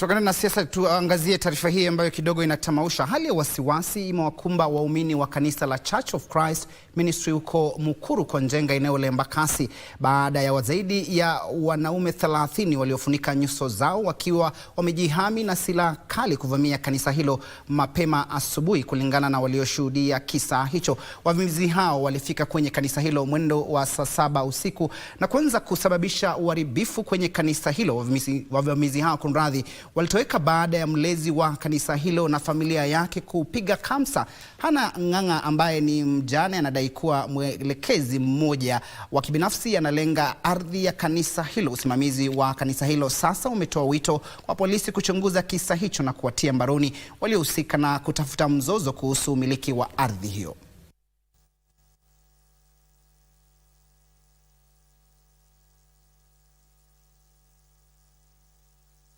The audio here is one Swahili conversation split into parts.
Kutokana na siasa, tuangazie taarifa hii ambayo kidogo inatamausha. Hali ya wasiwasi imewakumba waumini wa kanisa la Church of Christ Ministry huko Mukuru kwa Njenga, eneo la Embakasi, baada ya zaidi ya wanaume 30 waliofunika nyuso zao wakiwa wamejihami na silaha kali kuvamia kanisa hilo mapema asubuhi. Kulingana na walioshuhudia kisa hicho, wavamizi hao walifika kwenye kanisa hilo mwendo wa saa 7 usiku na kuanza kusababisha uharibifu kwenye kanisa hilo. Wavamizi hao kunradhi walitoweka baada ya mlezi wa kanisa hilo na familia yake kupiga kamsa. Hana Ng'ang'a ambaye ni mjane anadai kuwa mwelekezi mmoja wa kibinafsi analenga ardhi ya kanisa hilo. Usimamizi wa kanisa hilo sasa umetoa wito kwa polisi kuchunguza kisa hicho na kuwatia mbaroni waliohusika na kutafuta mzozo kuhusu umiliki wa ardhi hiyo.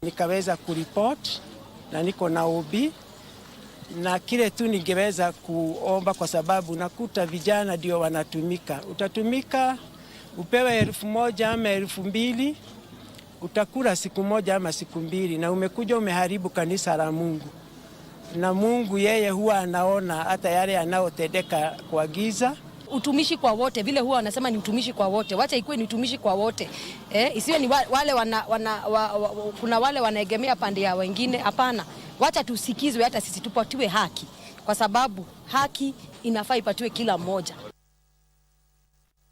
Nikaweza kuripoti na niko na OB, na kile tu ningeweza kuomba, kwa sababu nakuta vijana ndio wanatumika. Utatumika upewe 1000 ama 2000, utakula siku moja ama siku mbili, na umekuja umeharibu kanisa la Mungu. Na Mungu yeye huwa anaona hata yale yanayotendeka kwa giza. Utumishi kwa wote, vile huwa wanasema ni utumishi kwa wote. Wacha ikuwe ni utumishi kwa wote. Isiwe ni wale kuna wale wanaegemea pande ya wengine. Hapana. Wacha tusikizwe, hata sisi tupatiwe haki, kwa sababu haki inafaa ipatiwe kila mmoja.